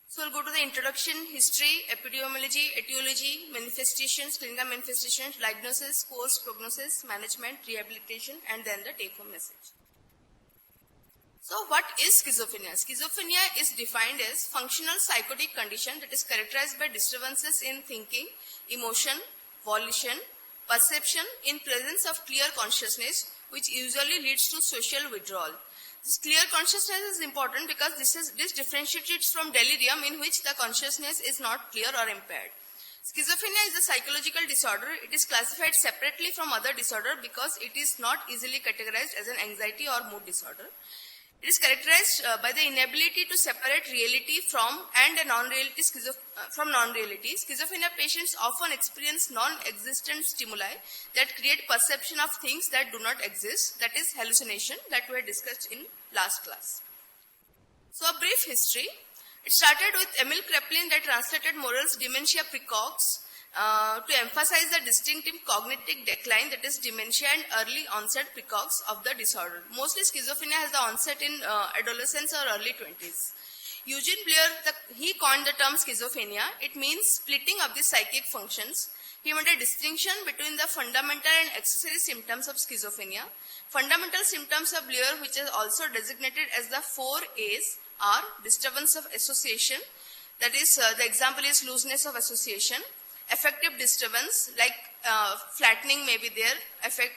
So we'll go to the introduction, history, epidemiology, etiology, manifestations, clinical manifestations, diagnosis, course, prognosis, management, rehabilitation, and then the take-home message. So what is schizophrenia? Schizophrenia is defined as functional psychotic condition that is characterized by disturbances in thinking, emotion, volition, perception in presence of clear consciousness, which usually leads to social withdrawal. This clear consciousness is important because this differentiates from delirium in which the consciousness is not clear or impaired. Schizophrenia is a psychological disorder. It is classified separately from other disorders because it is not easily categorized as an anxiety or mood disorder. It is characterized by the inability to separate reality from non-reality. Schizophrenia patients often experience non-existent stimuli that create perception of things that do not exist, that is hallucination, that we had discussed in last class. So a brief history. It started with Emil Kraepelin that translated Morell's Dementia Praecox to emphasize the distinctive cognitive decline, that is dementia and early onset praecox of the disorder. Mostly schizophrenia has the onset in adolescence or early 20s. Eugene Blair, he coined the term schizophrenia. It means splitting of the psychic functions. He made a distinction between the fundamental and accessory symptoms of schizophrenia. Fundamental symptoms of Blair, which is also designated as the 4 A's, are disturbance of association, that is the example is looseness of association. Affective disturbance, like flattening may be there.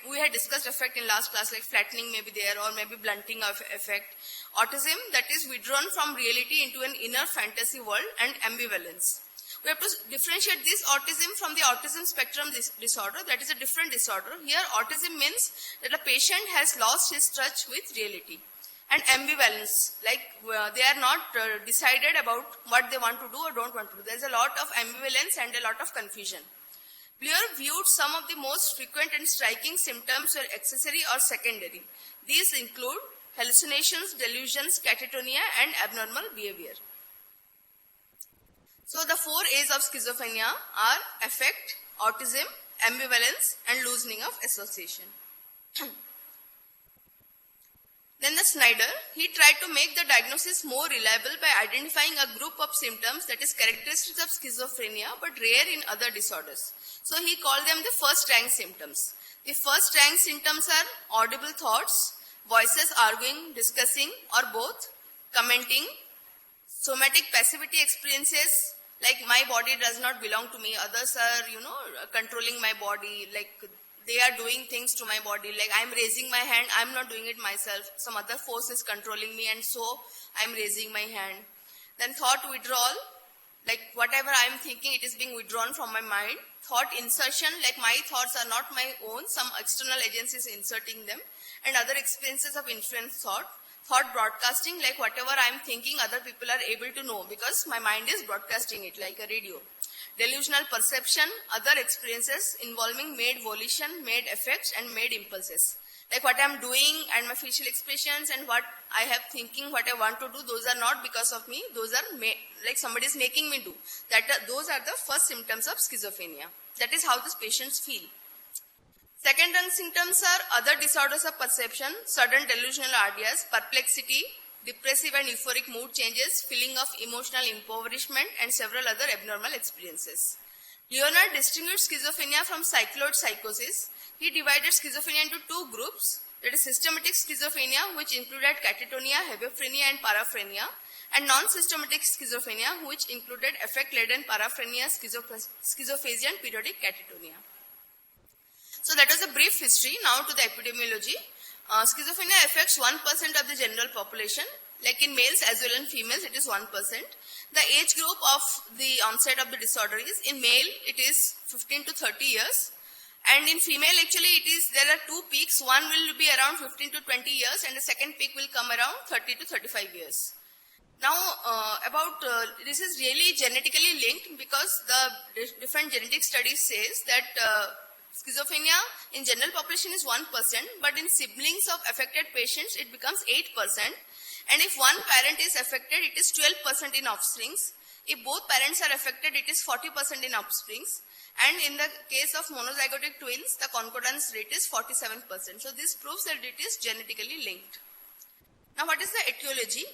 We had discussed affect in last class, like flattening may be there or maybe blunting of affect. Autism, that is withdrawn from reality into an inner fantasy world, and ambivalence. We have to differentiate this autism from the autism spectrum disorder. That is a different disorder. Here autism means that a patient has lost his touch with reality. And ambivalence, like they are not decided about what they want to do or don't want to do. There is a lot of ambivalence and a lot of confusion. Blair viewed some of the most frequent and striking symptoms were accessory or secondary. These include hallucinations, delusions, catatonia, and abnormal behavior. So the 4 A's of schizophrenia are affect, autism, ambivalence, and loosening of association. Then the Snyder, he tried to make the diagnosis more reliable by identifying a group of symptoms that is characteristics of schizophrenia but rare in other disorders. So he called them the first rank symptoms. The first rank symptoms are audible thoughts, voices arguing, discussing or both, commenting, somatic passivity experiences, like my body does not belong to me, others are, controlling my body, like they are doing things to my body, like I am raising my hand, I am not doing it myself, some other force is controlling me and so I am raising my hand. Then thought withdrawal, like whatever I am thinking, it is being withdrawn from my mind. Thought insertion, like my thoughts are not my own, some external agency is inserting them. And other experiences of influence thought. Thought broadcasting, like whatever I am thinking, other people are able to know because my mind is broadcasting it like a radio. Delusional perception, other experiences involving made volition, made effects, and made impulses. Like what I am doing and my facial expressions and what I have thinking, what I want to do, those are not because of me, those are like somebody is making me do. Those are the first symptoms of schizophrenia. That is how these patients feel. Second rank symptoms are other disorders of perception, sudden delusional ideas, perplexity, depressive and euphoric mood changes, feeling of emotional impoverishment, and several other abnormal experiences. Leonard distinguished schizophrenia from cycloid psychosis. He divided schizophrenia into 2 groups, that is systematic schizophrenia, which included catatonia, hebephrenia, and paraphrenia, and non-systematic schizophrenia, which included affect-laden paraphrenia, schizophasia, and periodic catatonia. So that was a brief history. Now to the epidemiology. Schizophrenia affects 1% of the general population. Like in males as well as females, it is 1%. The age group of the onset of the disorder is, in male, it is 15 to 30 years. And in female, actually, there are 2 peaks. One will be around 15 to 20 years and the second peak will come around 30 to 35 years. Now, this is really genetically linked because the different genetic studies says that schizophrenia in general population is 1%, but in siblings of affected patients, it becomes 8%. And if one parent is affected, it is 12% in offsprings. If both parents are affected, it is 40% in offsprings. And in the case of monozygotic twins, the concordance rate is 47%. So this proves that it is genetically linked. Now what is the etiology?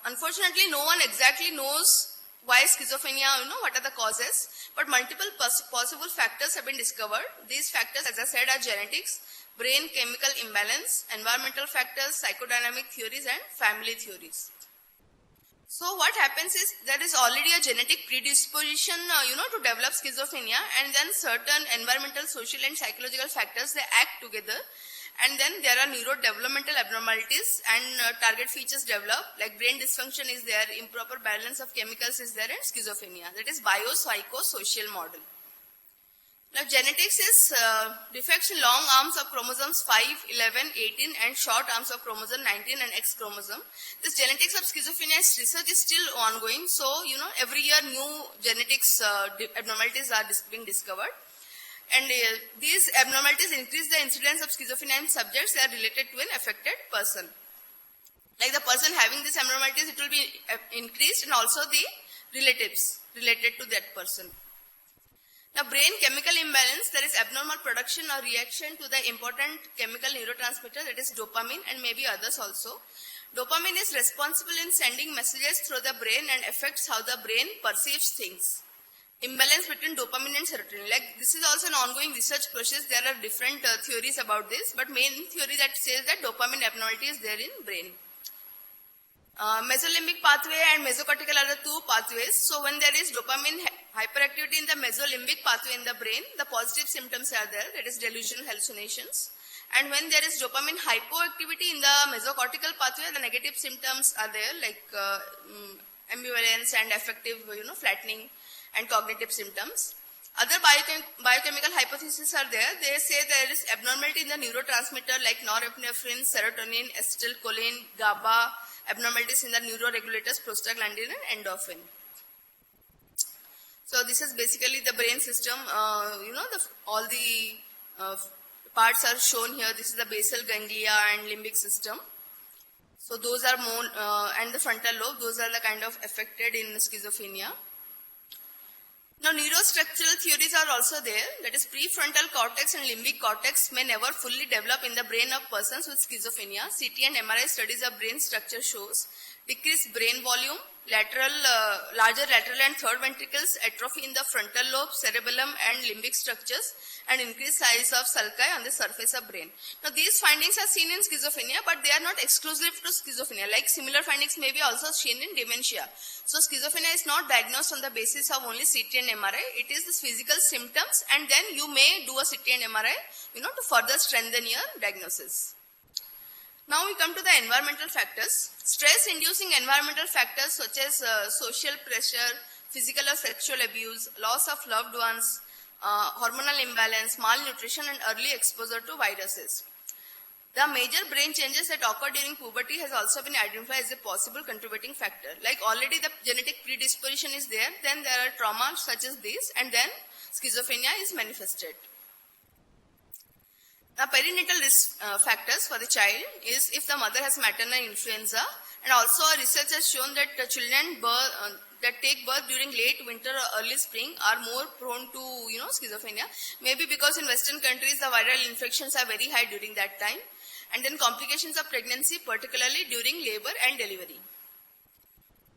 unfortunately, no one exactly knows why schizophrenia, what are the causes, but multiple possible factors have been discovered. These factors, as I said, are genetics, brain chemical imbalance, environmental factors, psychodynamic theories, and family theories. So what happens is there is already a genetic predisposition, to develop schizophrenia, and then certain environmental, social, and psychological factors, they act together. And then there are neurodevelopmental abnormalities and target features develop, like brain dysfunction is there, improper balance of chemicals is there, and schizophrenia. That is biopsychosocial model. Now genetics is defects in long arms of chromosomes 5, 11, 18 and short arms of chromosome 19 and X chromosome. This genetics of schizophrenia research is still ongoing. So, every year new genetics abnormalities are being discovered. And these abnormalities increase the incidence of schizophrenia in subjects that are related to an affected person. Like the person having these abnormalities, it will be increased, and also the relatives related to that person. Now, brain chemical imbalance, there is abnormal production or reaction to the important chemical neurotransmitter, that is dopamine, and maybe others also. Dopamine is responsible in sending messages through the brain and affects how the brain perceives things. Imbalance between dopamine and serotonin. Like this is also an ongoing research process. There are different theories about this, but main theory that says that dopamine abnormality is there in brain. Mesolimbic pathway and mesocortical are the two pathways. So when there is dopamine hyperactivity in the mesolimbic pathway in the brain, the positive symptoms are there, that is delusional hallucinations. And when there is dopamine hypoactivity in the mesocortical pathway, the negative symptoms are there, like ambivalence and affective, flattening and cognitive symptoms. Other biochemical hypotheses are there. They say there is abnormality in the neurotransmitter like norepinephrine, serotonin, acetylcholine, GABA, abnormalities in the neuroregulators, prostaglandin and endorphin. So this is basically the brain system. All the parts are shown here. This is the basal ganglia and limbic system. So those are more, and the frontal lobe, those are the kind of affected in schizophrenia. Now, neurostructural theories are also there. That is, prefrontal cortex and limbic cortex may never fully develop in the brain of persons with schizophrenia. CT and MRI studies of brain structure shows decreased brain volume, larger lateral and third ventricles, atrophy in the frontal lobe, cerebellum and limbic structures, and increased size of sulci on the surface of brain. Now, these findings are seen in schizophrenia, but they are not exclusive to schizophrenia. Like similar findings may be also seen in dementia. So, schizophrenia is not diagnosed on the basis of only CT and MRI. It is the physical symptoms, and then you may do a CT and MRI, to further strengthen your diagnosis. Now we come to the environmental factors. Stress-inducing environmental factors such as social pressure, physical or sexual abuse, loss of loved ones, hormonal imbalance, malnutrition and early exposure to viruses. The major brain changes that occur during puberty has also been identified as a possible contributing factor. Like already the genetic predisposition is there, then there are traumas such as this, and then schizophrenia is manifested. The perinatal risk factors for the child is if the mother has maternal influenza, and also research has shown that children that take birth during late winter or early spring are more prone to schizophrenia. Maybe because in Western countries the viral infections are very high during that time, and then complications of pregnancy, particularly during labor and delivery.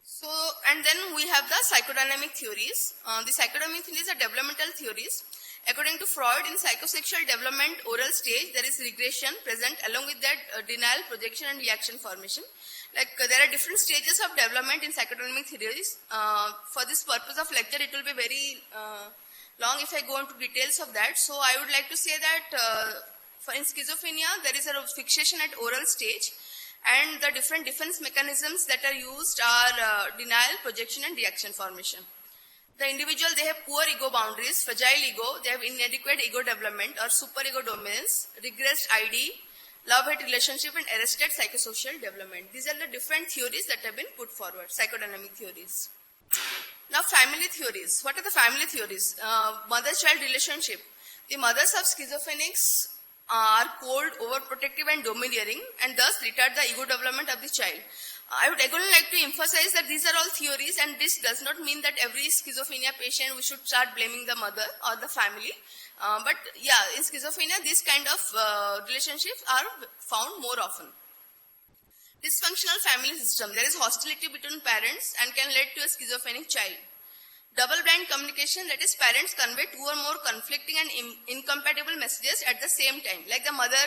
So, and then we have the psychodynamic theories. The psychodynamic theories are developmental theories. According to Freud, in psychosexual development oral stage, there is regression present along with that denial, projection and reaction formation. Like there are different stages of development in psychodynamic theories. For this purpose of lecture, it will be very long if I go into details of that. So I would like to say that in schizophrenia, there is a fixation at oral stage, and the different defense mechanisms that are used are denial, projection and reaction formation. The individual, they have poor ego boundaries, fragile ego, they have inadequate ego development or superego dominance, regressed ID, love-hate relationship and arrested psychosocial development. These are the different theories that have been put forward, psychodynamic theories. Now family theories. What are the family theories? Mother-child relationship. The mothers of schizophrenics are cold, overprotective and domineering, and thus retard the ego development of the child. I would again like to emphasize that these are all theories, and this does not mean that every schizophrenia patient we should start blaming the mother or the family. But yeah, in schizophrenia, these kind of relationships are found more often. Dysfunctional family system. There is hostility between parents and can lead to a schizophrenic child. Double-blind communication, that is parents convey two or more conflicting and incompatible messages at the same time. Like the mother,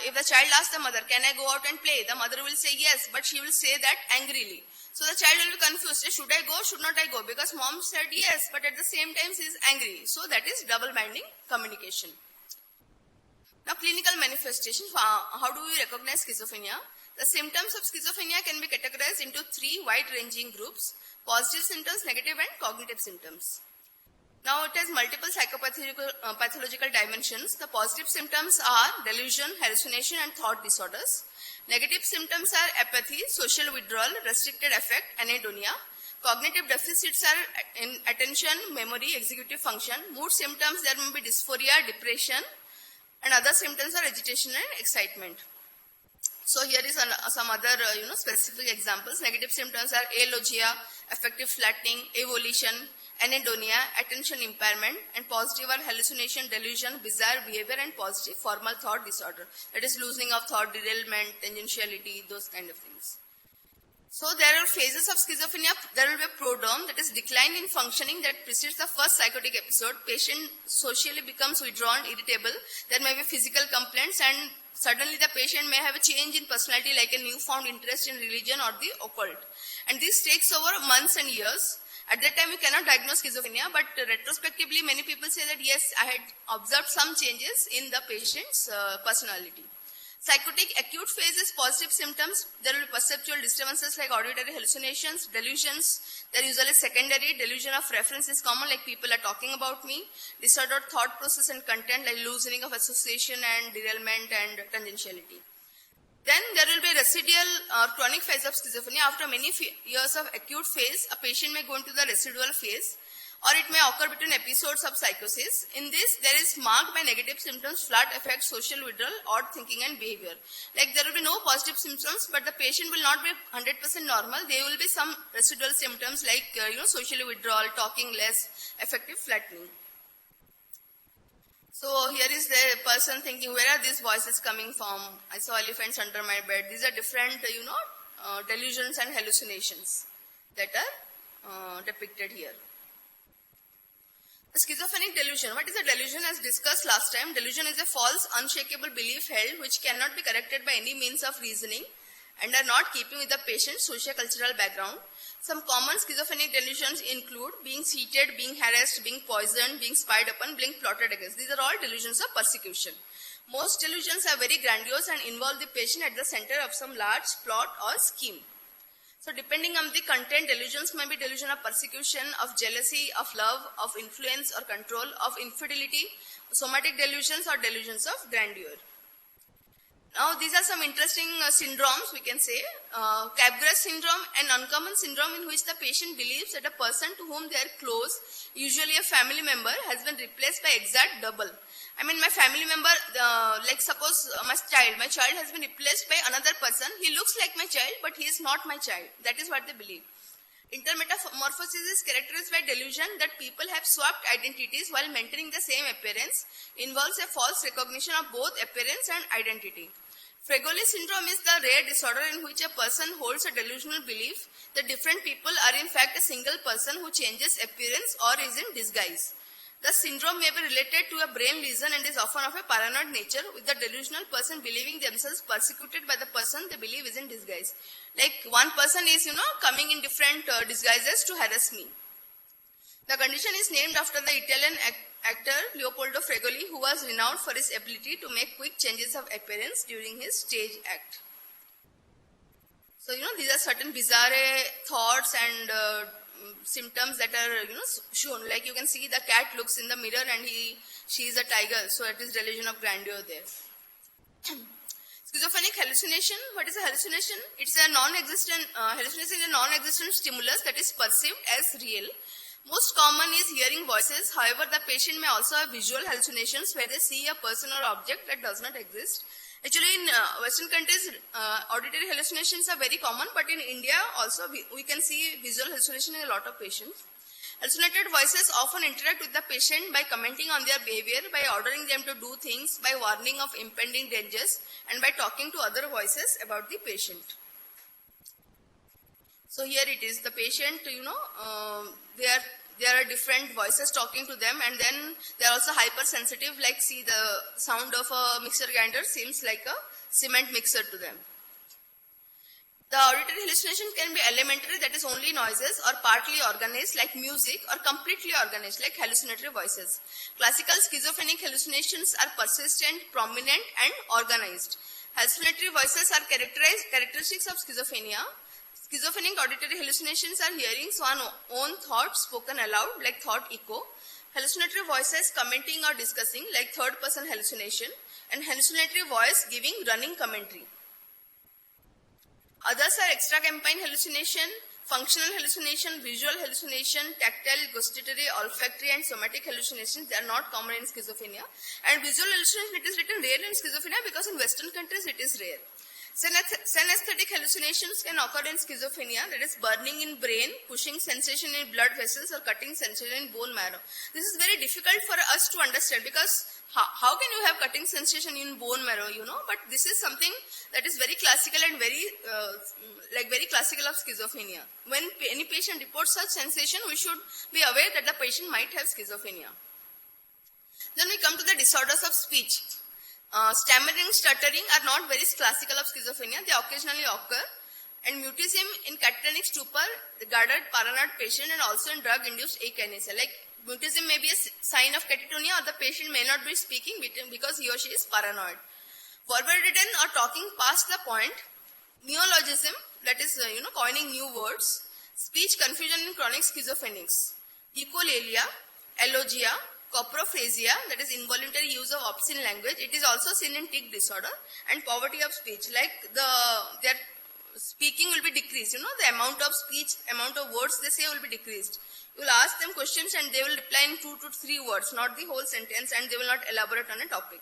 if the child asks the mother, can I go out and play? The mother will say yes, but she will say that angrily. So the child will be confused. Should I go? Should not I go? Because mom said yes, but at the same time she is angry. So that is double-binding communication. Now clinical manifestation. How do we recognize schizophrenia? The symptoms of schizophrenia can be categorized into three wide-ranging groups: positive symptoms, negative and cognitive symptoms. Now it has multiple pathological dimensions. The positive symptoms are delusion, hallucination and thought disorders. Negative symptoms are apathy, social withdrawal, restricted affect, anhedonia. Cognitive deficits are in attention, memory, executive function. Mood symptoms, there may be dysphoria, depression, and other symptoms are agitation and excitement. So here is some other specific examples. Negative symptoms are alogia, affective flattening, avolition, anhedonia, attention impairment, and positive are hallucination, delusion, bizarre behavior, and positive formal thought disorder. That is loosening of thought, derailment, tangentiality, those kind of things. So there are phases of schizophrenia. There will be a prodrome, that is decline in functioning, that precedes the first psychotic episode. Patient socially becomes withdrawn, irritable. There may be physical complaints, and suddenly the patient may have a change in personality, like a newfound interest in religion or the occult. And this takes over months and years. At that time, we cannot diagnose schizophrenia, but retrospectively, many people say that yes, I had observed some changes in the patient's personality. Psychotic acute phase is positive symptoms. There will be perceptual disturbances like auditory hallucinations, delusions. They are usually secondary. Delusion of reference is common, like people are talking about me. Disordered thought process and content, like loosening of association and derailment and tangentiality. Then there will be residual or chronic phase of schizophrenia. After many years of acute phase, a patient may go into the residual phase, or it may occur between episodes of psychosis. In this, there is marked by negative symptoms, flat affect, social withdrawal, odd thinking and behavior. Like there will be no positive symptoms, but the patient will not be 100% normal. There will be some residual symptoms like social withdrawal, talking less, affective flattening. So here is the person thinking, where are these voices coming from? I saw elephants under my bed. These are different, delusions and hallucinations that are depicted here. Schizophrenic delusion. What is a delusion? As discussed last time, delusion is a false, unshakable belief held which cannot be corrected by any means of reasoning and are not keeping with the patient's socio-cultural background. Some common schizophrenic delusions include being cheated, being harassed, being poisoned, being spied upon, being plotted against. These are all delusions of persecution. Most delusions are very grandiose and involve the patient at the center of some large plot or scheme. So depending on the content, delusions may be delusion of persecution, of jealousy, of love, of influence or control, of infidelity, somatic delusions or delusions of grandeur. Now these are some interesting syndromes we can say. Capgras syndrome, an uncommon syndrome in which the patient believes that a person to whom they are close, usually a family member, has been replaced by exact double. I mean, my family member, like suppose my child has been replaced by another person. He looks like my child, but he is not my child. That is what they believe. Intermetamorphosis is characterized by delusion that people have swapped identities while maintaining the same appearance, involves a false recognition of both appearance and identity. Fregoli syndrome is the rare disorder in which a person holds a delusional belief that different people are in fact a single person who changes appearance or is in disguise. The syndrome may be related to a brain lesion and is often of a paranoid nature, with the delusional person believing themselves persecuted by the person they believe is in disguise. Like one person is, coming in different disguises to harass me. The condition is named after the Italian actor Leopoldo Fregoli, who was renowned for his ability to make quick changes of appearance during his stage act. So, these are certain bizarre thoughts and symptoms that are shown. Like you can see the cat looks in the mirror and she is a tiger, so it is delusion of grandeur there. Schizophrenic hallucination. What is a hallucination? It's a non-existent hallucination is a non-existent stimulus that is perceived as real. Most common is hearing voices. However, the patient may also have visual hallucinations where they see a person or object that does not exist. Actually, in Western countries, auditory hallucinations are very common, but in India also we can see visual hallucination in a lot of patients. Hallucinated voices often interact with the patient by commenting on their behavior, by ordering them to do things, by warning of impending dangers, and by talking to other voices about the patient. So here it is, the patient, there are different voices talking to them, and then they are also hypersensitive, like see the sound of a mixer grinder seems like a cement mixer to them. The auditory hallucination can be elementary, that is only noises, or partly organized like music, or completely organized like hallucinatory voices. Classical schizophrenic hallucinations are persistent, prominent, and organized. Hallucinatory voices are characteristics of schizophrenia. Schizophrenic auditory hallucinations are hearing one's own thoughts spoken aloud, like thought echo. Hallucinatory voices commenting or discussing, like third-person hallucination. And hallucinatory voice giving running commentary. Others are extracampine hallucination, functional hallucination, visual hallucination, tactile, gustatory, olfactory, and somatic hallucinations. They are not common in schizophrenia. And visual hallucination, it is written rare in schizophrenia because in Western countries it is rare. Synesthetic hallucinations can occur in schizophrenia, that is burning in brain, pushing sensation in blood vessels, or cutting sensation in bone marrow. This is very difficult for us to understand because how can you have cutting sensation in bone marrow, but this is something that is very classical and very classical of schizophrenia. When any patient reports such sensation, we should be aware that the patient might have schizophrenia. Then we come to the disorders of speech. Stammering, stuttering are not very classical of schizophrenia. They occasionally occur. And mutism in catatonic stupor, the guarded paranoid patient, and also in drug-induced akinesia. Like mutism may be a sign of catatonia, or the patient may not be speaking because he or she is paranoid. Forward-ridden or talking past the point. Neologism, that is, coining new words. Speech confusion in chronic schizophrenics. Echolalia, elogia, coprophrasia, that is involuntary use of obscene language. It is also seen in tic disorder. And poverty of speech, like their speaking will be decreased. The amount of speech, amount of words they say will be decreased. You will ask them questions and they will reply in 2 to 3 words, not the whole sentence, and they will not elaborate on a topic.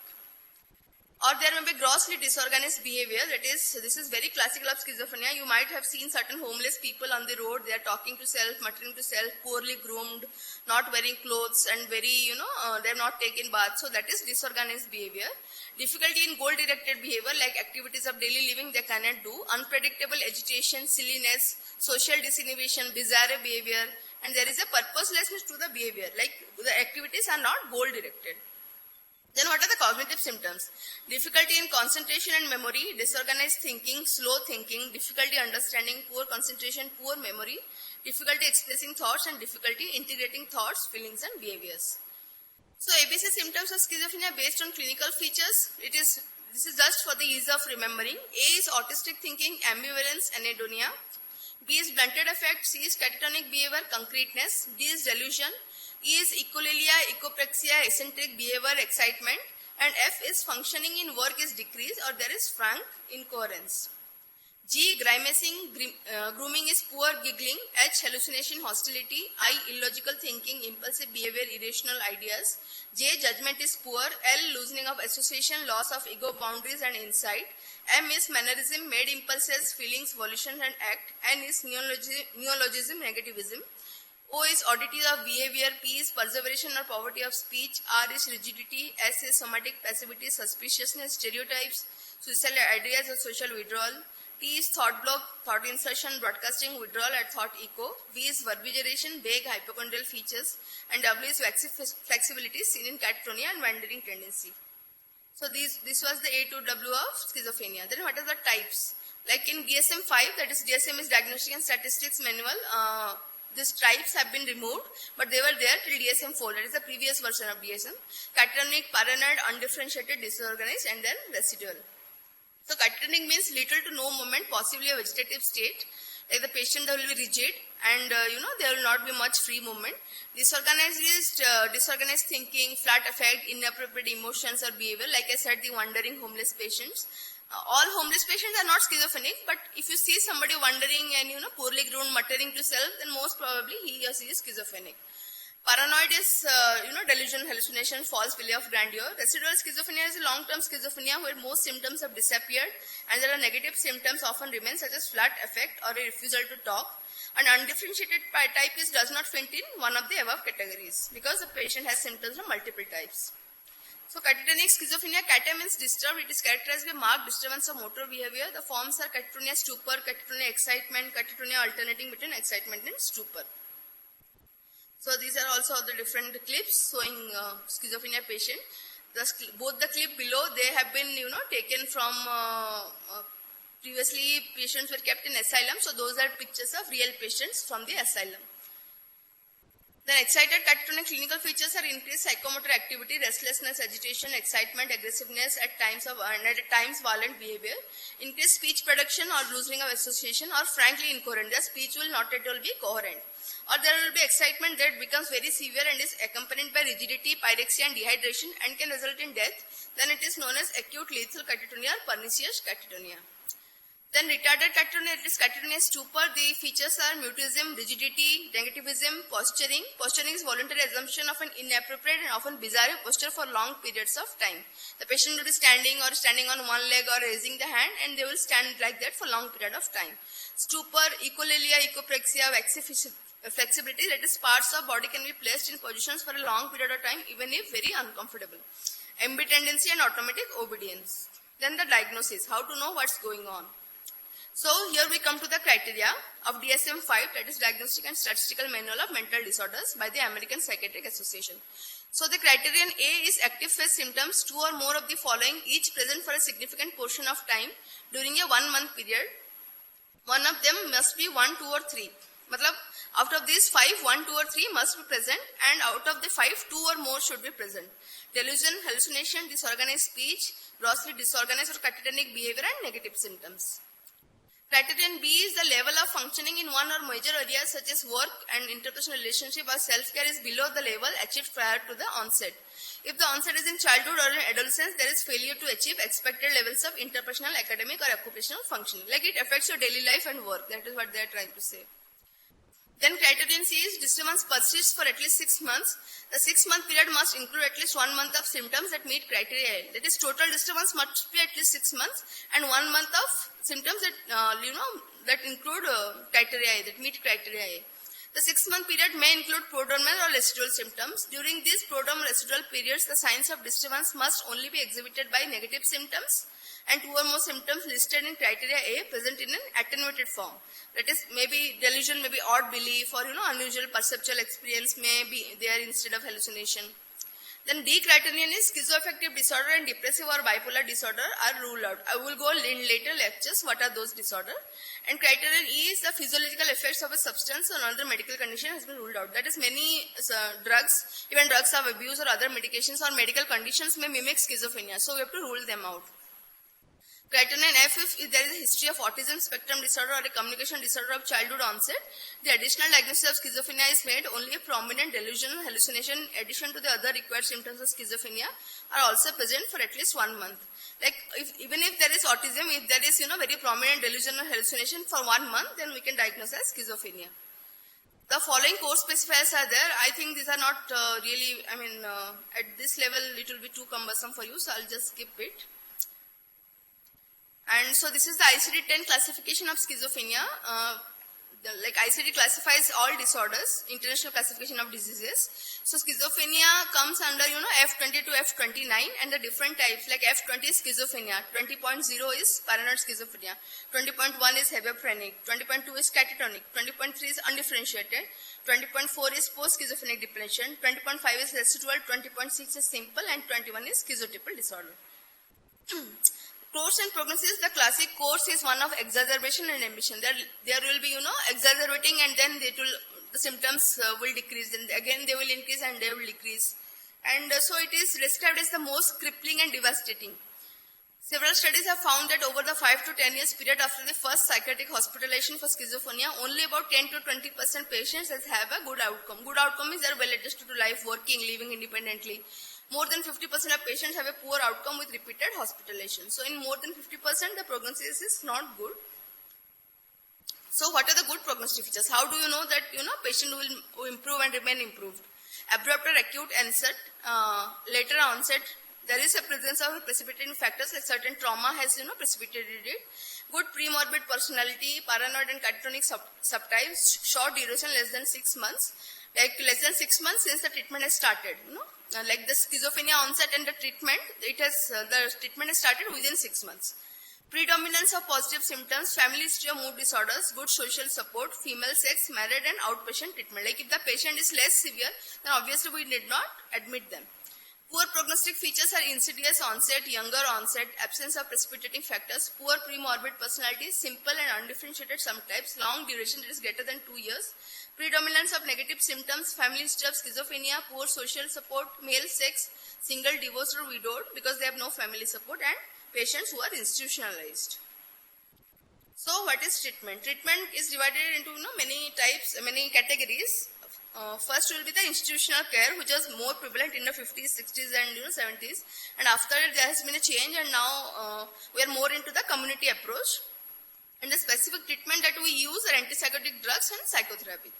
Or there may be grossly disorganized behavior, this is very classical of schizophrenia. You might have seen certain homeless people on the road, they are talking to self, muttering to self, poorly groomed, not wearing clothes, and very, they have not taken baths. So that is disorganized behavior. Difficulty in goal-directed behavior, like activities of daily living they cannot do. Unpredictable agitation, silliness, social disinhibition, bizarre behavior, and there is a purposelessness to the behavior, like the activities are not goal-directed. Then what are the cognitive symptoms? Difficulty in concentration and memory, disorganized thinking, slow thinking, difficulty understanding, poor concentration, poor memory, difficulty expressing thoughts, and difficulty integrating thoughts, feelings, and behaviors. So ABC symptoms of schizophrenia based on clinical features. This is just for the ease of remembering. A is autistic thinking, ambivalence, anhedonia. B is blunted affect. C is catatonic behavior, concreteness. D is delusion. E is echolalia, echopraxia, eccentric behavior, excitement. And F is functioning in work is decreased, or there is frank incoherence. G, grimacing, grooming is poor giggling. H, hallucination, hostility. I, illogical thinking, impulsive behavior, irrational ideas. J, judgment is poor. L, loosening of association, loss of ego boundaries and insight. M is mannerism, made impulses, feelings, volition, and act. N is neologism, negativism. O is oddity of behavior. P is perseveration or poverty of speech. R is rigidity. S is somatic passivity, suspiciousness, stereotypes, suicidal ideas or social withdrawal. T is thought block, thought insertion, broadcasting, withdrawal at thought echo. V is verbigeration, vague hypochondrial features. And W is flexibility seen in catatonia and wandering tendency. So this was the A to W of schizophrenia. Then what are the types? Like in DSM-5, that is DSM is Diagnostic and Statistics Manual. These types have been removed, but they were there till DSM-4, that is the previous version of DSM. Catatonic, paranoid, undifferentiated, disorganized, and then residual. So catatonic means little to no movement, possibly a vegetative state. Like the patient, they will be rigid, and there will not be much free movement. Disorganized is disorganized thinking, flat affect, inappropriate emotions or behavior. Like I said, the wandering homeless patients. All homeless patients are not schizophrenic, but if you see somebody wandering and poorly groomed, muttering to self, then most probably he or she is schizophrenic. Paranoid is delusion, hallucination, false belief of grandeur. Residual schizophrenia is a long-term schizophrenia where most symptoms have disappeared and there are negative symptoms often remain, such as flat affect or a refusal to talk. An undifferentiated type does not fit in one of the above categories because the patient has symptoms of multiple types. So catatonia schizophrenia, cata means disturbed. It is characterized by marked disturbance of motor behavior. The forms are catatonia stupor, catatonia excitement, catatonia alternating between excitement and stupor. So these are also the different clips showing schizophrenia patient. Both the clip below, they have been taken from previously patients were kept in asylum. So those are pictures of real patients from the asylum. Then excited catatonia clinical features are increased psychomotor activity, restlessness, agitation, excitement, aggressiveness, at times violent behavior, increased speech production or loosening of association, or frankly incoherent. The speech will not at all be coherent. Or there will be excitement that becomes very severe and is accompanied by rigidity, pyrexia and dehydration and can result in death. Then it is known as acute lethal catatonia or pernicious catatonia. Then retarded catatonia, it is catatonia stupor. The features are mutism, rigidity, negativism, posturing. Posturing is voluntary assumption of an inappropriate and often bizarre posture for long periods of time. The patient will be standing on one leg or raising the hand, and they will stand like that for long period of time. Stupor, echolalia, echopraxia, flexibility, that is parts of body can be placed in positions for a long period of time even if very uncomfortable. Ambitendency and automatic obedience. Then the diagnosis, how to know what's going on. So here we come to the criteria of DSM-5, that is Diagnostic and Statistical Manual of Mental Disorders by the American Psychiatric Association. So the criterion A is active phase symptoms, 2 or more of the following, each present for a significant portion of time during a 1 month period. One of them must be 1, 2 or 3. Matlab, out of these 5, 1, 2 or 3 must be present, and out of the 5, 2 or more should be present. Delusion, hallucination, disorganized speech, grossly disorganized or catatonic behavior, and negative symptoms. Criterion B is the level of functioning in one or major areas such as work and interpersonal relationship or self-care is below the level achieved prior to the onset. If the onset is in childhood or in adolescence, there is failure to achieve expected levels of interpersonal, academic or occupational functioning. Like it affects your daily life and work. That is what they are trying to say. Then criterion C is disturbance persists for at least 6 months. The 6-month period must include at least 1 month of symptoms that meet criteria A. That is, total disturbance must be at least 6 months and 1 month of symptoms that that include criteria A, that meet criteria A. The 6-month period may include prodromal or residual symptoms. During these prodromal residual periods, the signs of disturbance must only be exhibited by negative symptoms and 2 or more symptoms listed in criteria A present in an attenuated form. That is, maybe delusion, maybe odd belief, or unusual perceptual experience may be there instead of hallucination. Then D criterion is schizoaffective disorder and depressive or bipolar disorder are ruled out. I will go in later lectures what are those disorders. And criterion E is the physiological effects of a substance or another medical condition has been ruled out. That is, many drugs, even drugs of abuse or other medications or medical conditions may mimic schizophrenia. So we have to rule them out. Criterion F, if there is a history of autism spectrum disorder or a communication disorder of childhood onset, the additional diagnosis of schizophrenia is made only if prominent delusion, hallucination, in addition to the other required symptoms of schizophrenia, are also present for at least 1 month. Like, even if there is autism, if there is, very prominent delusion or hallucination for 1 month, then we can diagnose as schizophrenia. The following course specifiers are there. I think these are not really, at this level, it will be too cumbersome for you, so I'll just skip it. And so this is the ICD-10 classification of schizophrenia. Like ICD classifies all disorders, international classification of diseases. So schizophrenia comes under, F20 to F29, and the different types, like F20 is schizophrenia, 20.0 is paranoid schizophrenia, 20.1 is hebephrenic, 20.2 is catatonic, 20.3 is undifferentiated, 20.4 is post-schizophrenic depression, 20.5 is residual, 20.6 is simple, and 21 is schizotypal disorder. Course and prognosis, the classic course is one of exacerbation and remission. There will be, exacerbating, and then the symptoms will decrease, and again they will increase and they will decrease. And so it is described as the most crippling and devastating. Several studies have found that over the 5 to 10 years period after the first psychiatric hospitalization for schizophrenia, only about 10 to 20% patients have a good outcome. Good outcome is they are well adjusted to life, working, living independently. More than 50% of patients have a poor outcome with repeated hospitalization. So in more than 50%, the prognosis is not good. So what are the good prognostic features? How do you know that, patient will improve and remain improved? Abrupt or acute onset, later onset, there is a presence of precipitating factors like certain trauma has, precipitated it. Good premorbid personality, paranoid and catatonic subtypes, short duration less than 6 months. like less than 6 months since the treatment has started. Like the schizophrenia onset and the treatment, the treatment has started within 6 months. Predominance of positive symptoms, family history of mood disorders, good social support, female sex, married and outpatient treatment. Like if the patient is less severe, then obviously we did not admit them. Poor prognostic features are insidious onset, younger onset, absence of precipitating factors, poor premorbid personality, simple and undifferentiated subtypes, long duration that is greater than 2 years, predominance of negative symptoms, family history of schizophrenia, poor social support, male sex, single, divorced or widowed because they have no family support, and patients who are institutionalized. So what is treatment? Treatment is divided into many types, many categories. First will be the institutional care, which was more prevalent in the 50s, 60s and 70s, and after it there has been a change, and now we are more into the community approach. And the specific treatment that we use are antipsychotic drugs and psychotherapy.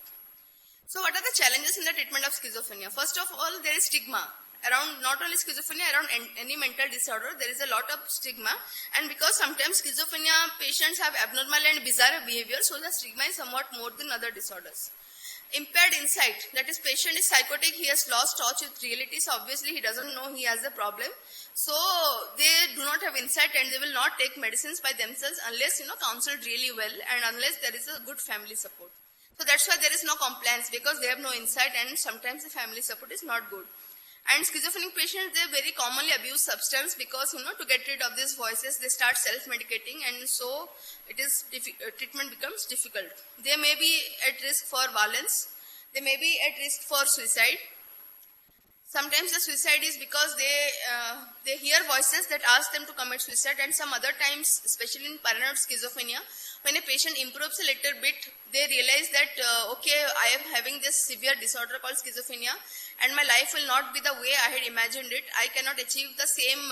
So what are the challenges in the treatment of schizophrenia? First of all, there is stigma. Around not only schizophrenia, around any mental disorder, there is a lot of stigma, and because sometimes schizophrenia patients have abnormal and bizarre behavior, so the stigma is somewhat more than other disorders. Impaired insight, that is patient is psychotic, he has lost touch with reality, so obviously he doesn't know he has a problem. So they do not have insight and they will not take medicines by themselves unless counseled really well and unless there is a good family support. So that's why there is no compliance, because they have no insight and sometimes the family support is not good. And schizophrenic patients, they very commonly abuse substance because, to get rid of these voices, they start self-medicating, and so treatment becomes difficult. They may be at risk for violence. They may be at risk for suicide. Sometimes the suicide is because they hear voices that ask them to commit suicide, and some other times, especially in paranoid schizophrenia, when a patient improves a little bit, they realize that, okay, I am having this severe disorder called schizophrenia, and my life will not be the way I had imagined it. I cannot achieve the same,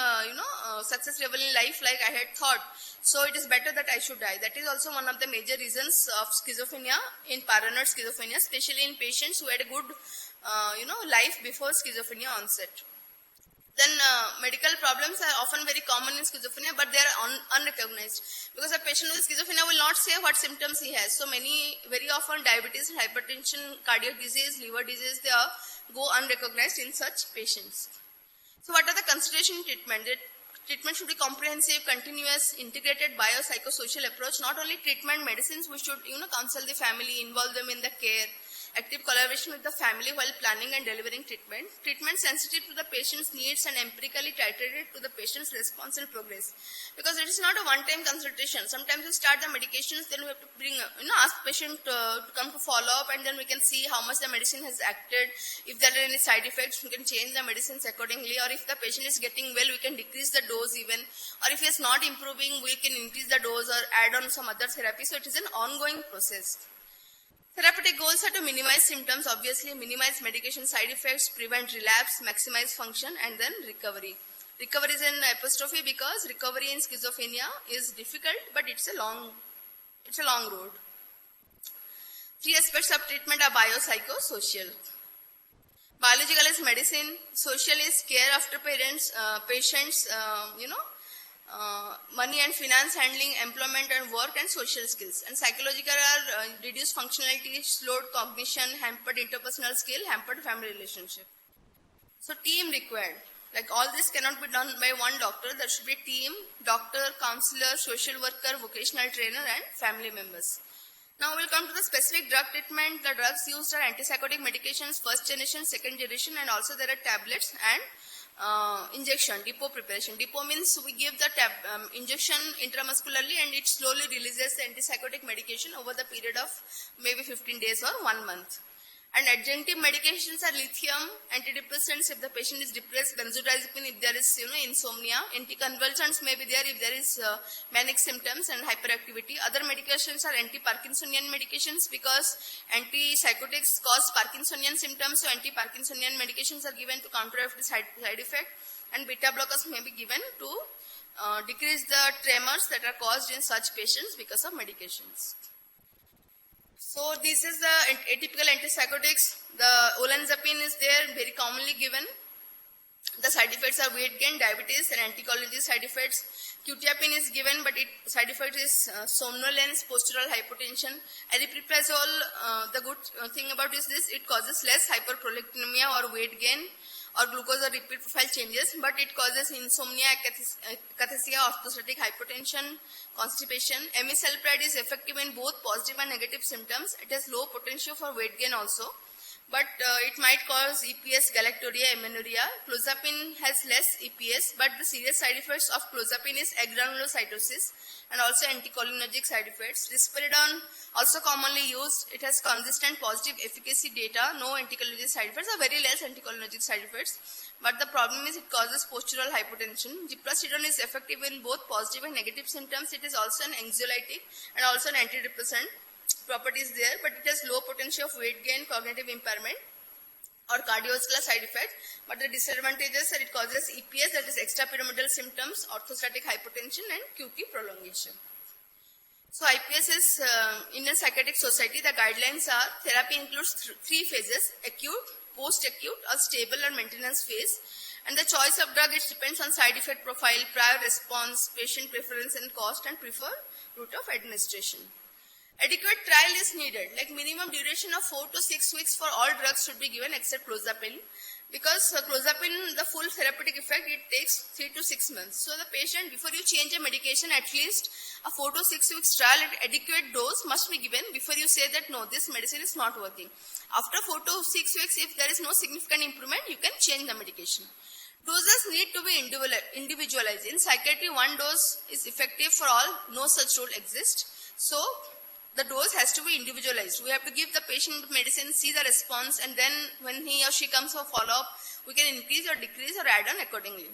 success level in life like I had thought. So it is better that I should die. That is also one of the major reasons of schizophrenia in paranoid schizophrenia, especially in patients who had a good, life before schizophrenia onset. Then medical problems are often very common in schizophrenia, but they are unrecognized, because a patient with schizophrenia will not say what symptoms he has. So very often diabetes, hypertension, cardiac disease, liver disease, they go unrecognized in such patients. So what are the consideration in treatment? The treatment should be comprehensive, continuous, integrated biopsychosocial approach. Not only treatment, medicines, we should counsel the family, involve them in the care, active collaboration with the family while planning and delivering treatment. Treatment sensitive to the patient's needs and empirically titrated to the patient's response and progress. Because it is not a one-time consultation. Sometimes we start the medications, then we have to ask patient to come to follow up, and then we can see how much the medicine has acted. If there are any side effects, we can change the medicines accordingly. Or if the patient is getting well, we can decrease the dose even. Or if he is not improving, we can increase the dose or add on some other therapy. So it is an ongoing process. Therapeutic goals are to minimize symptoms, obviously, minimize medication side effects, prevent relapse, maximize function, and then recovery. Recovery is an apostrophe because recovery in schizophrenia is difficult, but it's a long road. 3 aspects of treatment are biopsychosocial. Biological is medicine, social is care after patients, money and finance handling, employment and work, and social skills. And psychological are reduced functionality, slowed cognition, hampered interpersonal skill, hampered family relationship. So team required. Like all this cannot be done by one doctor. There should be team, doctor, counselor, social worker, vocational trainer, and family members. Now we'll come to the specific drug treatment. The drugs used are antipsychotic medications, first generation, second generation, and also there are tablets and injection, depot preparation. Depot means we give the injection intramuscularly, and it slowly releases the antipsychotic medication over the period of maybe 15 days or 1 month. And adjunctive medications are lithium, antidepressants if the patient is depressed, benzodiazepine if there is insomnia, anticonvulsants may be there if there is manic symptoms and hyperactivity. Other medications are anti-Parkinsonian medications because antipsychotics cause Parkinsonian symptoms, so anti-Parkinsonian medications are given to counteract the side effect, and beta blockers may be given to decrease the tremors that are caused in such patients because of medications. So this is the atypical antipsychotics. The olanzapine is there, very commonly given. The side effects are weight gain, diabetes, and anticholinergic side effects. Quetiapine is given, but its side effect is somnolence, postural hypotension. Aripiprazole, the good thing about is this, it causes less hyperprolactinemia or weight gain or glucose or lipid profile changes, but it causes insomnia, akathisia, orthostatic hypotension, constipation. Amisulpride is effective in both positive and negative symptoms. It has low potential for weight gain also, but it might cause EPS, galactorrhea, amenorrhea. Clozapine has less EPS, but the serious side effects of clozapine is agranulocytosis and also anticholinergic side effects. Risperidone, also commonly used, it has consistent positive efficacy data, no anticholinergic side effects, or very less anticholinergic side effects. But the problem is it causes postural hypotension. Ziprasidone is effective in both positive and negative symptoms. It is also an anxiolytic and also an antidepressant. Properties there, but it has low potential of weight gain, cognitive impairment or cardiovascular side effect. But the disadvantages are it causes EPS, that is extrapyramidal symptoms, orthostatic hypotension and QT prolongation. So IPS is Indian Psychiatric Society. The guidelines are therapy includes three phases: acute, post-acute or stable or maintenance phase. And the choice of drug, it depends on side effect profile, prior response, patient preference and cost, and preferred route of administration. Adequate trial is needed, like minimum duration of 4 to 6 weeks for all drugs should be given except clozapine, because clozapine, the full therapeutic effect, it takes 3 to 6 months. So the patient, before you change a medication, at least a 4 to 6 weeks trial at adequate dose must be given before you say that no, this medicine is not working. After 4 to 6 weeks, if there is no significant improvement, you can change the medication. Doses need to be individualized. In psychiatry, one dose is effective for all, no such rule exists. So the dose has to be individualized. We have to give the patient medicine, see the response, and then when he or she comes for follow-up, we can increase or decrease or add on accordingly.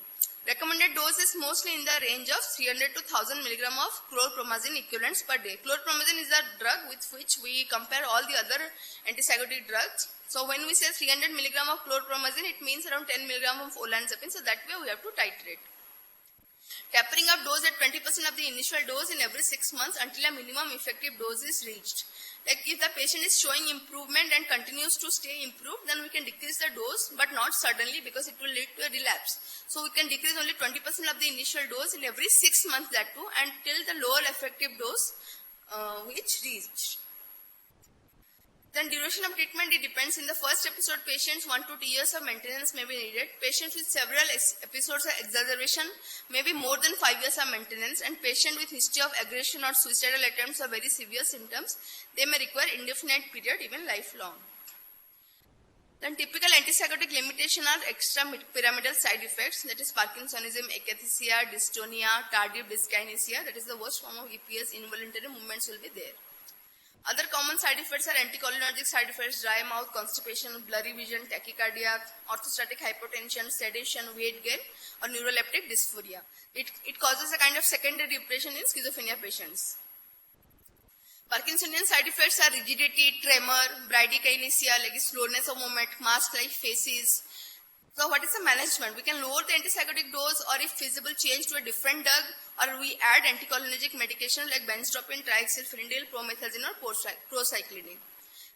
Recommended dose is mostly in the range of 300 to 1000 mg of chlorpromazine equivalents per day. Chlorpromazine is a drug with which we compare all the other antipsychotic drugs. So when we say 300 mg of chlorpromazine, it means around 10 mg of olanzapine. So that way we have to titrate. Tapering up dose at 20% of the initial dose in every 6 months until a minimum effective dose is reached. Like if the patient is showing improvement and continues to stay improved, then we can decrease the dose, but not suddenly because it will lead to a relapse. So we can decrease only 20% of the initial dose in every 6 months, that too, until the lower effective dose which reached. Then duration of treatment, it depends. In the first episode, patients 1 to 2 years of maintenance may be needed. Patients with several episodes of exacerbation may be more than 5 years of maintenance, and patients with history of aggression or suicidal attempts or very severe symptoms, they may require indefinite period, even lifelong. Then typical antipsychotic limitation are extrapyramidal side effects, that is Parkinsonism, akathisia, dystonia, tardive dyskinesia, that is the worst form of EPS, involuntary movements will be there. Other common side effects are anticholinergic side effects, dry mouth, constipation, blurry vision, tachycardia, orthostatic hypotension, sedation, weight gain, or neuroleptic dysphoria. It causes a kind of secondary depression in schizophrenia patients. Parkinsonian side effects are rigidity, tremor, bradykinesia, like slowness of movement, mask-like faces. So what is the management? We can lower the antipsychotic dose, or if feasible, change to a different drug, or we add anticholinergic medication like benztropine, triacylphenidil, promethazine or procyclidine.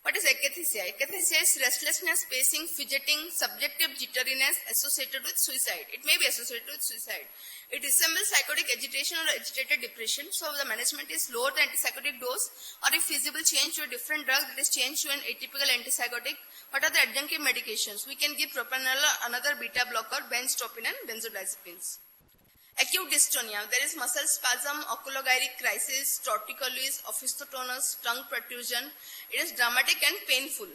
What is akathisia? Akathisia is restlessness, pacing, fidgeting, subjective jitteriness associated with suicide. It may be associated with suicide. It resembles psychotic agitation or agitated depression. So the management is lower the antipsychotic dose, or if feasible, change to a different drug, that is change to an atypical antipsychotic. What are the adjunctive medications? We can give propranolol, another beta blocker, benztropine and benzodiazepines. Acute dystonia, there is muscle spasm, oculogyric crisis, torticollis, opisthotonus, tongue protrusion. It is dramatic and painful,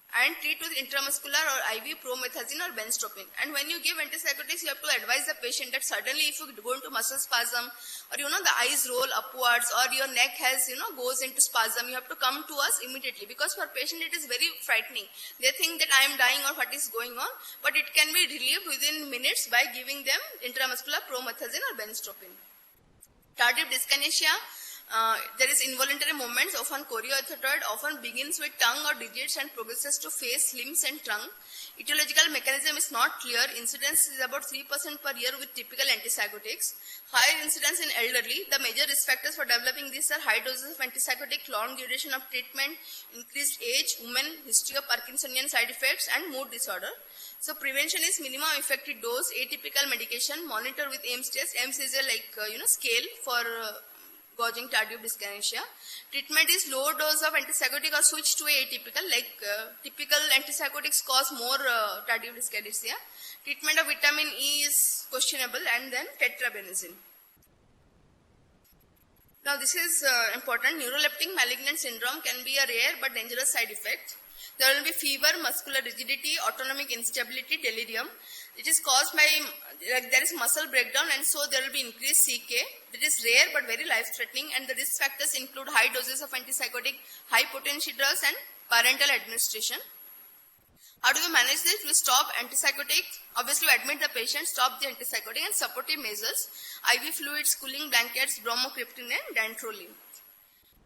and treat with intramuscular or IV promethazine or benztropine. And when you give antipsychotics, you have to advise the patient that suddenly if you go into muscle spasm, or the eyes roll upwards, or your neck has goes into spasm, you have to come to us immediately, because for patient it is very frightening. They think that I am dying or what is going on, but it can be relieved within minutes by giving them intramuscular promethazine or benztropine. Tardive dyskinesia, there is involuntary movements, often choreotheatoid, often begins with tongue or digits and progresses to face, limbs and tongue. Etiological mechanism is not clear. Incidence is about 3% per year with typical antipsychotics. Higher incidence in elderly. The major risk factors for developing this are high doses of antipsychotic, long duration of treatment, increased age, women, history of Parkinsonian side effects and mood disorder. So prevention is minimum effective dose, atypical medication, monitor with AIMS test. AIMS is a scale for gauging tardive dyskinesia. Treatment is low dose of antipsychotic or switch to atypical, typical antipsychotics cause more tardive dyskinesia. Treatment of vitamin E is questionable, and then tetrabenazine. Now this is important. Neuroleptic malignant syndrome can be a rare but dangerous side effect. There will be fever, muscular rigidity, autonomic instability, delirium. It is caused by, there is muscle breakdown, and so there will be increased CK. It is rare but very life-threatening, and the risk factors include high doses of antipsychotic, high potency drugs, and parental administration. How do we manage this? We stop antipsychotic. Obviously, we admit the patient, stop the antipsychotic, and supportive measures: IV fluids, cooling blankets, bromocriptine, and dantrolene.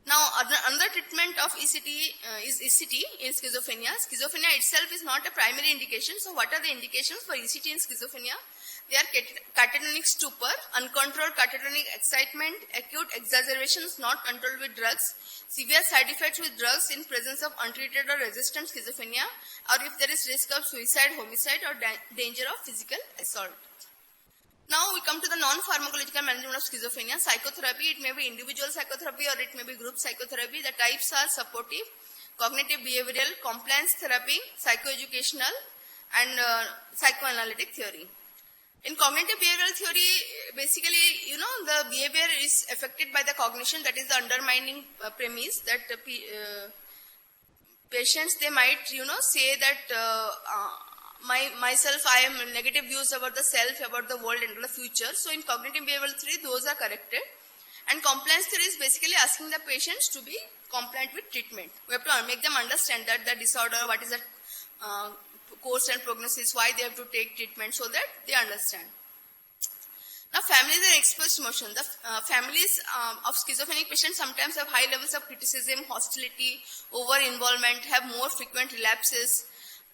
Now, another treatment of ECT is ECT in schizophrenia. Schizophrenia itself is not a primary indication. So, what are the indications for ECT in schizophrenia? They are catatonic stupor, uncontrolled catatonic excitement, acute exacerbations not controlled with drugs, severe side effects with drugs in presence of untreated or resistant schizophrenia, or if there is risk of suicide, homicide, or danger of physical assault. Now we come to the non-pharmacological management of schizophrenia. Psychotherapy, it may be individual psychotherapy or it may be group psychotherapy. The types are supportive, cognitive behavioral, compliance therapy, psychoeducational, and psychoanalytic theory. In cognitive behavioral theory, basically, the behavior is affected by the cognition. That is the undermining premise that patients, they might, say that myself, I am negative views about the self, about the world and the future. So in cognitive behavioral theory, those are corrected. And compliance theory is basically asking the patients to be compliant with treatment. We have to make them understand that the disorder, what is the course and prognosis, why they have to take treatment, so that they understand. Now, families and exposed emotion. The families of schizophrenic patients sometimes have high levels of criticism, hostility, over-involvement, have more frequent relapses.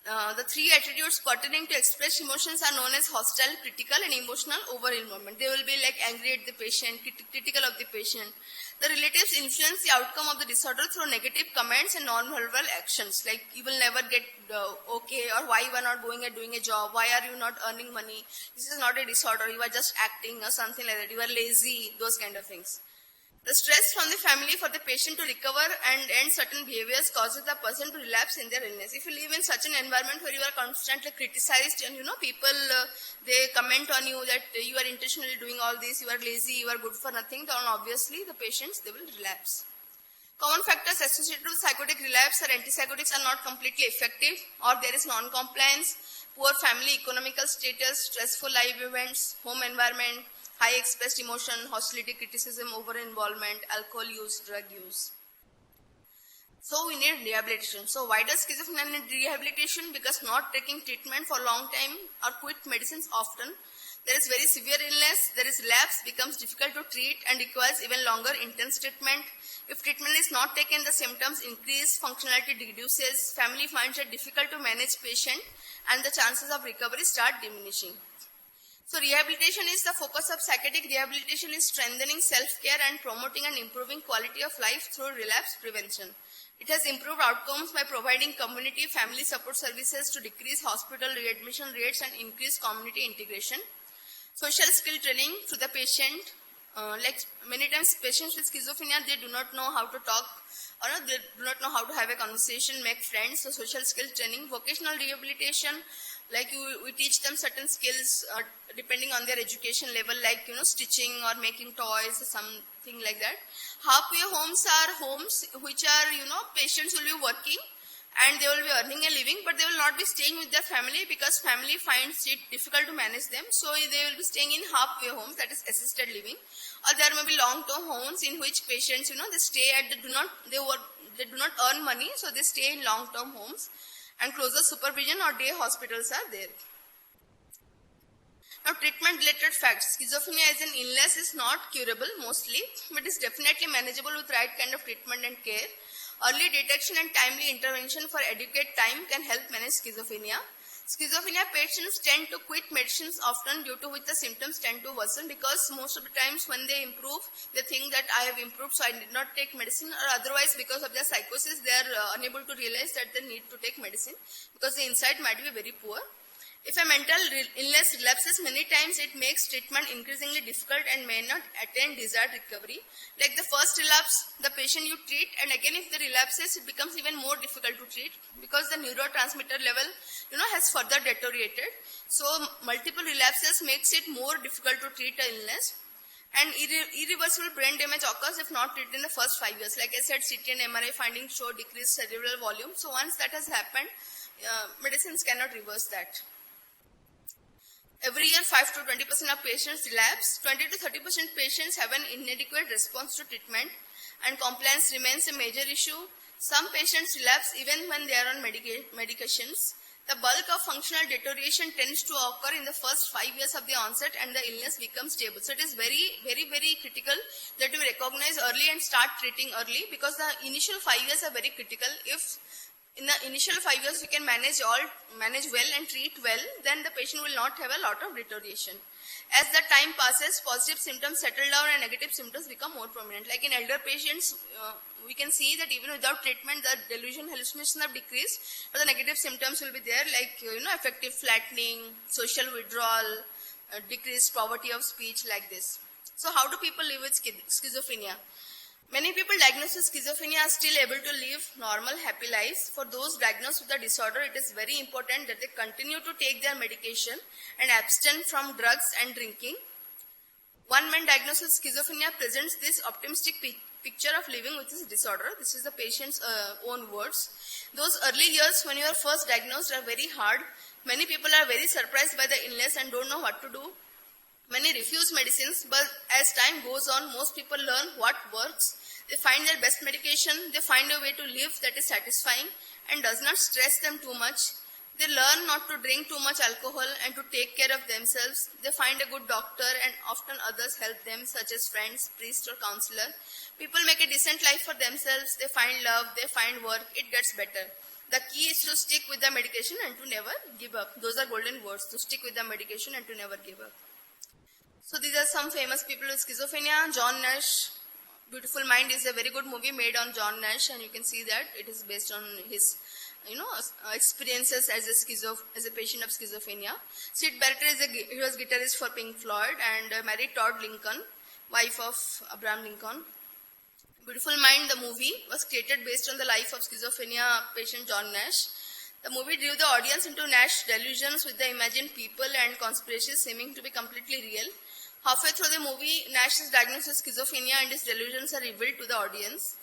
The three attitudes pertaining to expressed emotions are known as hostile, critical, and emotional over-involvement. They will be like angry at the patient, critical of the patient. The relatives influence the outcome of the disorder through negative comments and non-verbal actions, like you will never get okay, or why you are not going and doing a job, why are you not earning money, this is not a disorder, you are just acting or something like that, you are lazy, those kind of things. The stress from the family for the patient to recover and end certain behaviors causes the person to relapse in their illness. If you live in such an environment where you are constantly criticized and people, they comment on you that you are intentionally doing all this, you are lazy, you are good for nothing, then obviously the patients, they will relapse. Common factors associated with psychotic relapse are antipsychotics are not completely effective, or there is non-compliance, poor family economical status, stressful life events, home environment, high expressed emotion, hostility, criticism, over-involvement, alcohol use, drug use. So we need rehabilitation. So why does schizophrenia need rehabilitation? Because not taking treatment for a long time or quit medicines often, there is very severe illness, there is relapse, becomes difficult to treat and requires even longer intense treatment. If treatment is not taken, the symptoms increase, functionality reduces, family finds it difficult to manage patient, and the chances of recovery start diminishing. So rehabilitation is the focus of psychiatric rehabilitation is strengthening self-care and promoting and improving quality of life through relapse prevention. It has improved outcomes by providing community family support services to decrease hospital readmission rates and increase community integration. Social skill training to the patient. Like many times patients with schizophrenia, they do not know how to talk or they do not know how to have a conversation, make friends. So social skill training, vocational rehabilitation, like we teach them certain skills depending on their education level, like stitching or making toys or something like that. Halfway homes are homes which are patients will be working and they will be earning a living, but they will not be staying with their family because family finds it difficult to manage them. So they will be staying in halfway homes, that is assisted living. Or there may be long-term homes in which patients, they stay at, they do not earn money, so they stay in long-term homes, and closer supervision or day hospitals are there. Now, treatment-related facts. Schizophrenia as an illness is not curable mostly, but is definitely manageable with right kind of treatment and care. Early detection and timely intervention for adequate time can help manage schizophrenia. Schizophrenia patients tend to quit medicines often, due to which the symptoms tend to worsen, because most of the times when they improve, they think that I have improved so I did not take medicine, or otherwise because of their psychosis they are unable to realize that they need to take medicine because the inside might be very poor. If a mental illness relapses many times, it makes treatment increasingly difficult and may not attain desired recovery. Like the first relapse, the patient you treat, and again if the relapses, it becomes even more difficult to treat because the neurotransmitter level, has further deteriorated. So multiple relapses makes it more difficult to treat an illness. And irreversible brain damage occurs if not treated in the first 5 years. Like I said, CT and MRI findings show decreased cerebral volume. So once that has happened, medicines cannot reverse that. Every year, 5 to 20% of patients relapse. 20 to 30% patients have an inadequate response to treatment, and compliance remains a major issue. Some patients relapse even when they are on medications. The bulk of functional deterioration tends to occur in the first 5 years of the onset, and the illness becomes stable. So it is very, very, very critical that we recognize early and start treating early, because the initial 5 years are very critical. If in the initial 5 years we can manage well and treat well, then the patient will not have a lot of deterioration. As the time passes, positive symptoms settle down and negative symptoms become more prominent. Like in elder patients, we can see that even without treatment, the delusion hallucinations have decreased, but the negative symptoms will be there, like affective flattening, social withdrawal, decreased poverty of speech, like this. So how do people live with schizophrenia? Many people diagnosed with schizophrenia are still able to live normal, happy lives. For those diagnosed with the disorder, it is very important that they continue to take their medication and abstain from drugs and drinking. One man diagnosed with schizophrenia presents this optimistic picture of living with this disorder. This is the patient's own words. Those early years when you are first diagnosed are very hard. Many people are very surprised by the illness and don't know what to do. Many refuse medicines, but as time goes on, most people learn what works. They find their best medication. They find a way to live that is satisfying and does not stress them too much. They learn not to drink too much alcohol and to take care of themselves. They find a good doctor, and often others help them, such as friends, priest or counselor. People make a decent life for themselves. They find love. They find work. It gets better. The key is to stick with the medication and to never give up. Those are golden words, to stick with the medication and to never give up. So these are some famous people with schizophrenia. John Nash, Beautiful Mind is a very good movie made on John Nash, and you can see that it is based on his experiences as a patient of schizophrenia. Sid Barrett he was guitarist for Pink Floyd and married Todd Lincoln, wife of Abraham Lincoln. Beautiful Mind, the movie, was created based on the life of schizophrenia patient John Nash. The movie drew the audience into Nash's delusions with the imagined people and conspiracies seeming to be completely real. Halfway through the movie, Nash is diagnosed with schizophrenia and his delusions are revealed to the audience.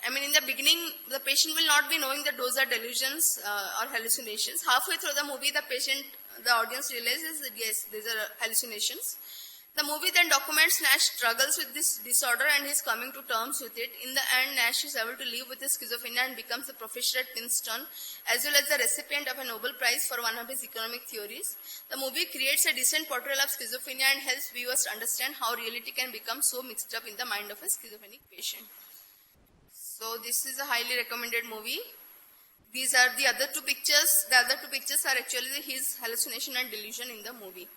In the beginning, the patient will not be knowing that those are delusions or hallucinations. Halfway through the movie, the audience realizes that yes, these are hallucinations. The movie then documents Nash struggles with this disorder and his coming to terms with it. In the end, Nash is able to live with his schizophrenia and becomes a professor at Princeton, as well as the recipient of a Nobel Prize for one of his economic theories. The movie creates a decent portrayal of schizophrenia and helps viewers understand how reality can become so mixed up in the mind of a schizophrenic patient. So this is a highly recommended movie. These are the other two pictures. The other two pictures are actually his hallucination and delusion in the movie.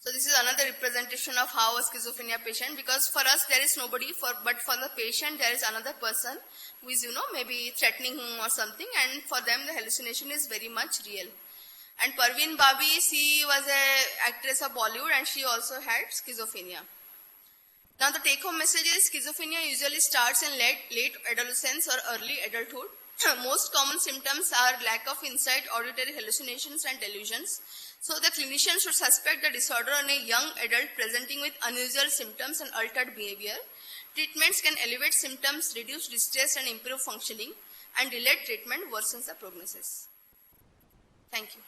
So this is another representation of how a schizophrenia patient, because for us there is nobody, but for the patient there is another person who is, maybe threatening him or something, and for them the hallucination is very much real. And Parveen Babi, she was an actress of Bollywood and she also had schizophrenia. Now the take-home message is schizophrenia usually starts in late adolescence or early adulthood. Most common symptoms are lack of insight, auditory hallucinations and delusions. So the clinician should suspect the disorder in a young adult presenting with unusual symptoms and altered behavior. Treatments can elevate symptoms, reduce distress and improve functioning, and delayed treatment worsens the prognosis. Thank you.